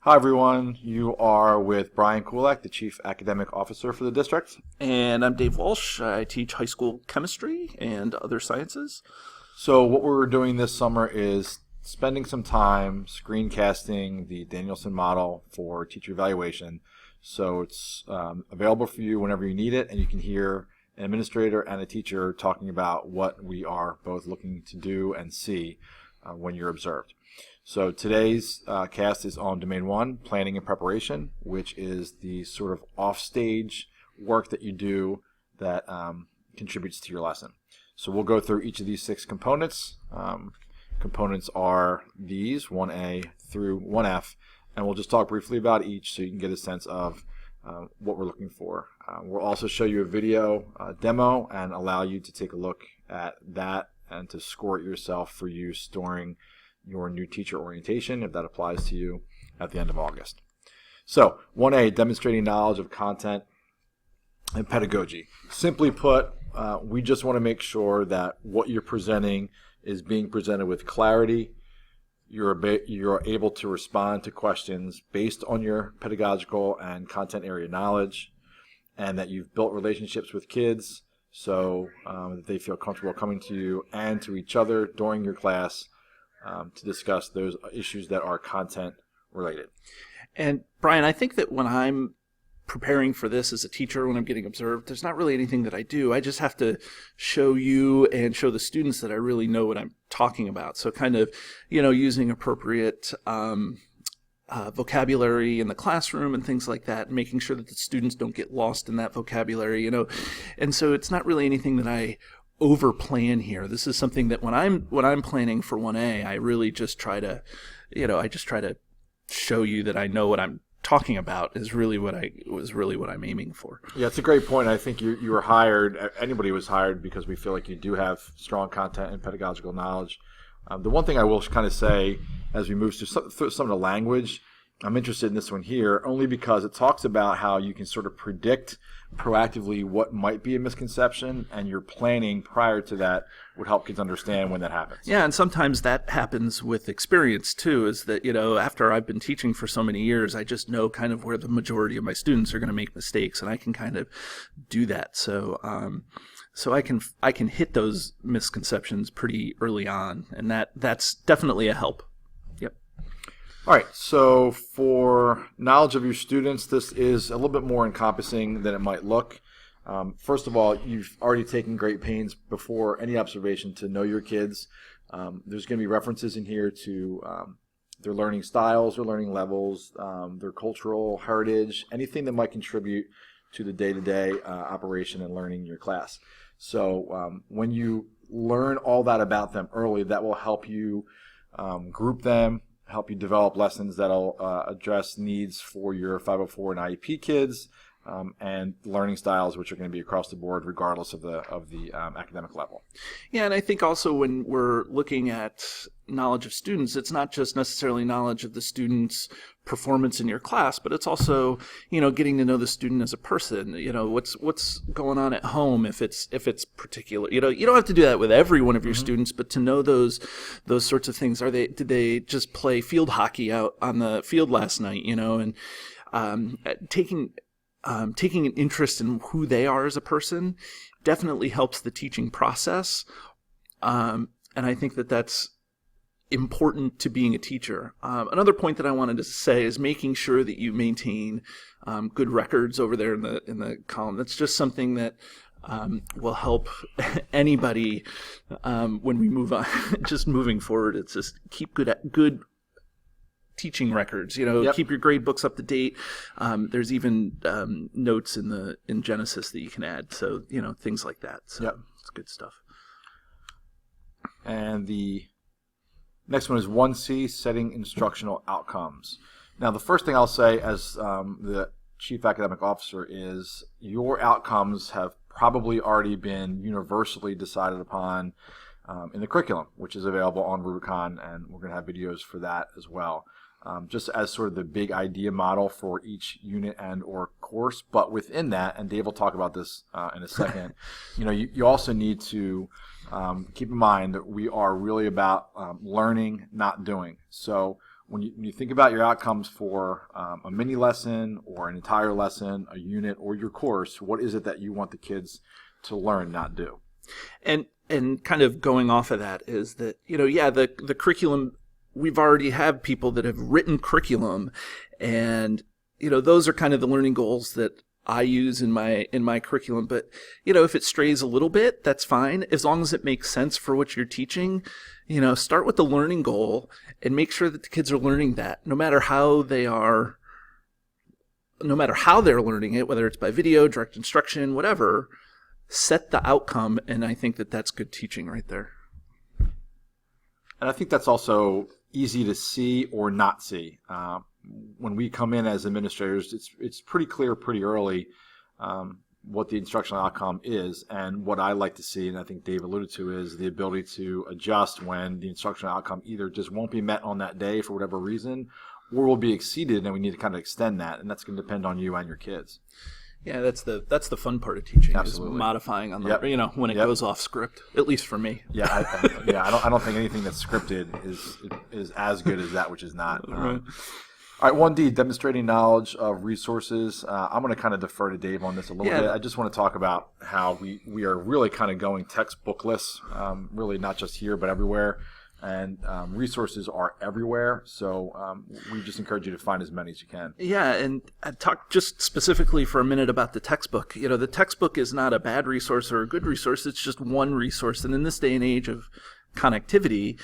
Hi, everyone. You are with Brian Kulak, the Chief Academic Officer for the district. And I'm Dave Walsh. I teach high school chemistry and other sciences. So what we're doing this summer is spending some time screencasting the Danielson model for teacher evaluation. So it's available for you whenever you need it, and you can hear an administrator and a teacher talking about what we are both looking to do and see when you're observed. So today's cast is on Domain 1, Planning and Preparation, which is the sort of offstage work that you do that contributes to your lesson. So we'll go through each of these 6 components. Components are these, 1A through 1F, and we'll just talk briefly about each so you can get a sense of what we're looking for. We'll also show you a video demo and allow you to take a look at that and to score it yourself for use during your new teacher orientation, if that applies to you, at the end of August. So 1A, demonstrating knowledge of content and pedagogy. Simply put, we just want to make sure that what you're presenting is being presented with clarity. You're able to respond to questions based on your pedagogical and content area knowledge, and that you've built relationships with kids so that they feel comfortable coming to you and to each other during your class to discuss those issues that are content related. And Brian, I think that when I'm preparing for this as a teacher, when I'm getting observed, there's not really anything that I do. I just have to show you and show the students that I really know what I'm talking about. So kind of, using appropriate vocabulary in the classroom and things like that, and making sure that the students don't get lost in that vocabulary, And so it's not really anything that I over plan here. This is something that when I'm planning for 1A, I really just try to, show you that I know what I'm talking about is really what I'm aiming for. Yeah, it's a great point. I think you were hired, anybody was hired because we feel like you do have strong content and pedagogical knowledge. The one thing I will kind of say as we move through some of the language, I'm interested in this one here only because it talks about how you can sort of predict proactively what might be a misconception, and your planning prior to that would help kids understand when that happens. Yeah, and sometimes that happens with experience too, is that, after I've been teaching for so many years, I just know kind of where the majority of my students are going to make mistakes, and I can kind of do that. So I can hit those misconceptions pretty early on, and that's definitely a help. Yep. All right, so for knowledge of your students, this is a little bit more encompassing than it might look. First of all, you've already taken great pains before any observation to know your kids. There's going to be references in here to their learning styles, their learning levels, their cultural heritage, anything that might contribute to the day-to-day operation and learning in your class. So when you learn all that about them early, that will help you group them, help you develop lessons that'll address needs for your 504 and IEP kids, and learning styles, which are going to be across the board regardless of the academic level. Yeah, and I think also when we're looking at knowledge of students, it's not just necessarily knowledge of the student's performance in your class, but it's also, getting to know the student as a person. What's going on at home if it's particular. You don't have to do that with every one of your students, but to know those sorts of things. Did they just play field hockey out on the field last night? And taking an interest in who they are as a person definitely helps the teaching process. And I think that that's important to being a teacher. Another point that I wanted to say is making sure that you maintain good records over there in the column. That's just something that will help anybody when we move on. Just moving forward, it's just keep good teaching records. Yep. Keep your grade books up to date. There's even notes in Genesis that you can add. So things like that. So Yep. It's good stuff. And the next one is 1C, setting instructional outcomes. Now, the first thing I'll say as the Chief Academic Officer is your outcomes have probably already been universally decided upon in the curriculum, which is available on Rubicon, and we're going to have videos for that as well. Just as sort of the big idea model for each unit and or course, but within that, and Dave will talk about this in a second, you also need to keep in mind that we are really about learning, not doing. So when you think about your outcomes for a mini lesson or an entire lesson, a unit, or your course, what is it that you want the kids to learn, not do? And kind of going off of that is that, the curriculum, we've already have people that have written curriculum, and, those are kind of the learning goals that I use in my curriculum. But, if it strays a little bit, that's fine. As long as it makes sense for what you're teaching, start with the learning goal and make sure that the kids are learning that, no matter how they're learning it, whether it's by video, direct instruction, whatever, set the outcome. And I think that that's good teaching right there. And I think that's also easy to see or not see. When we come in as administrators, it's pretty clear pretty early what the instructional outcome is. And what I like to see, and I think Dave alluded to, is the ability to adjust when the instructional outcome either just won't be met on that day for whatever reason, or will be exceeded, and we need to kind of extend that. And that's going to depend on you and your kids. Yeah, that's the fun part of teaching. Absolutely. Is modifying on the when it goes off script. At least for me. Yeah, I don't think anything that's scripted is as good as that which is not. Right. All right, 1D, demonstrating knowledge of resources. I'm going to kind of defer to Dave on this a little bit. I just want to talk about how we are really kind of going textbookless, really not just here but everywhere. And resources are everywhere, so we just encourage you to find as many as you can. Yeah, and I'd talk just specifically for a minute about the textbook. The textbook is not a bad resource or a good resource. It's just one resource. And in this day and age of connectivity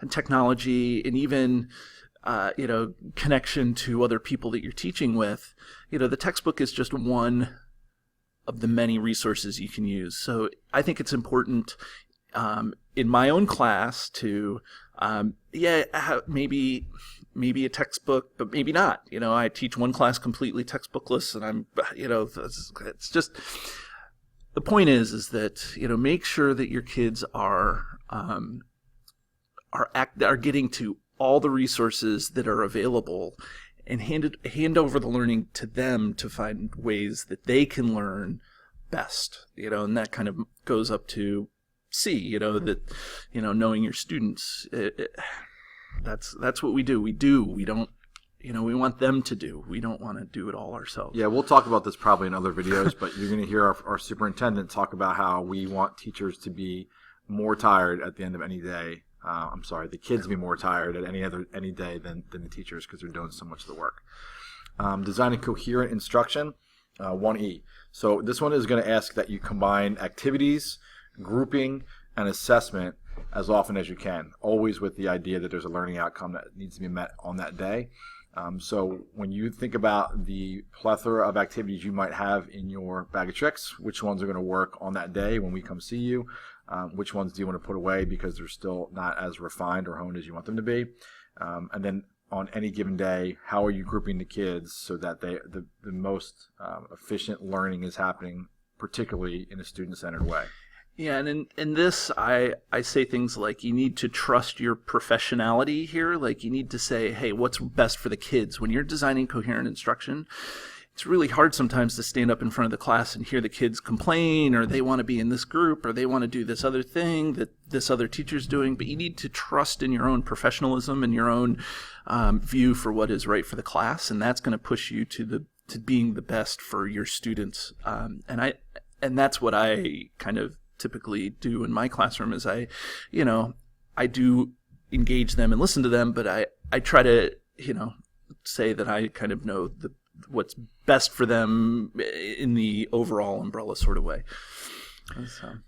and technology and even connection to other people that you're teaching with, the textbook is just one of the many resources you can use. So I think it's important in my own class to, maybe a textbook, but maybe not. I teach one class completely textbookless, and it's just, the point is that, make sure that your kids are getting to all the resources that are available, and hand over the learning to them to find ways that they can learn best, and that kind of goes up to C, knowing your students. That's what we do. We don't, we want them to do. We don't want to do it all ourselves. Yeah, we'll talk about this probably in other videos, but you're going to hear our superintendent talk about how we want teachers to be more tired at the end of any day. The kids to be more tired at any day than the teachers, because they're doing so much of the work. Designing coherent instruction, 1E. So this one is going to ask that you combine activities, grouping, and assessment as often as you can, always with the idea that there's a learning outcome that needs to be met on that day. So when you think about the plethora of activities you might have in your bag of tricks, which ones are going to work on that day when we come see you? Which ones do you want to put away because they're still not as refined or honed as you want them to be? And then on any given day, how are you grouping the kids so that the most efficient learning is happening, particularly in a student-centered way? Yeah, and in this, I say things like you need to trust your professionality here. Like you need to say, hey, what's best for the kids? When you're designing coherent instruction, it's really hard sometimes to stand up in front of the class and hear the kids complain, or they want to be in this group, or they want to do this other thing that this other teacher's doing. But you need to trust in your own professionalism and your own view for what is right for the class, and that's going to push you to being the best for your students. And that's what I kind of typically do in my classroom is I do engage them and listen to them, but I try to, say that I kind of know what's best for them in the overall umbrella sort of way.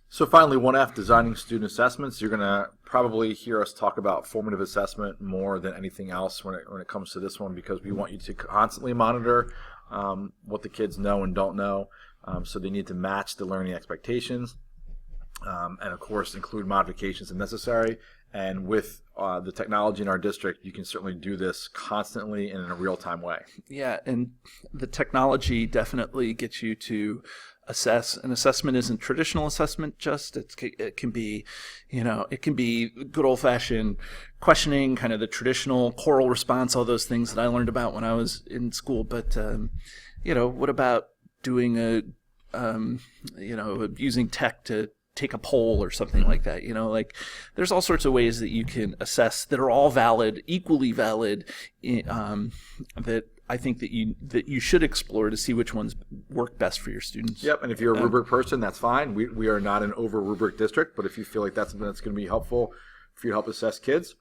So finally, 1F, designing student assessments. You're going to probably hear us talk about formative assessment more than anything else when it comes to this one, because we want you to constantly monitor what the kids know and don't know. So they need to match the learning expectations. And of course include modifications if necessary. And with the technology in our district, you can certainly do this constantly and in a real-time way. Yeah, and the technology definitely gets you to assess. An assessment isn't traditional assessment just. It can be, good old-fashioned questioning, kind of the traditional choral response, all those things that I learned about when I was in school. But, what about doing using tech to take a poll or something like that. Like there's all sorts of ways that you can assess that are all valid, equally valid, that I think that you should explore to see which ones work best for your students. Yep, and if you're a rubric person, that's fine. We are not an over rubric district, but if you feel like that's something that's going to be helpful for you to help assess kids,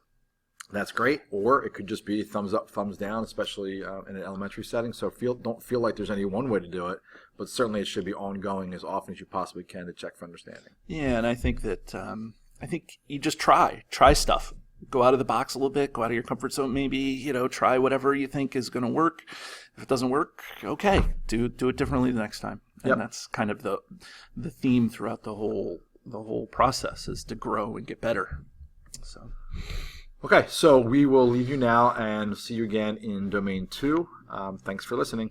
that's great. Or it could just be thumbs up, thumbs down, especially in an elementary setting. So don't feel like there's any one way to do it, but certainly it should be ongoing as often as you possibly can to check for understanding. Yeah, and I think that you just try stuff. Go out of the box a little bit. Go out of your comfort zone. Maybe try whatever you think is going to work. If it doesn't work, okay, do it differently the next time. And that's kind of the theme throughout the whole process, is to grow and get better. So. Okay, so we will leave you now and see you again in Domain 2. Thanks for listening.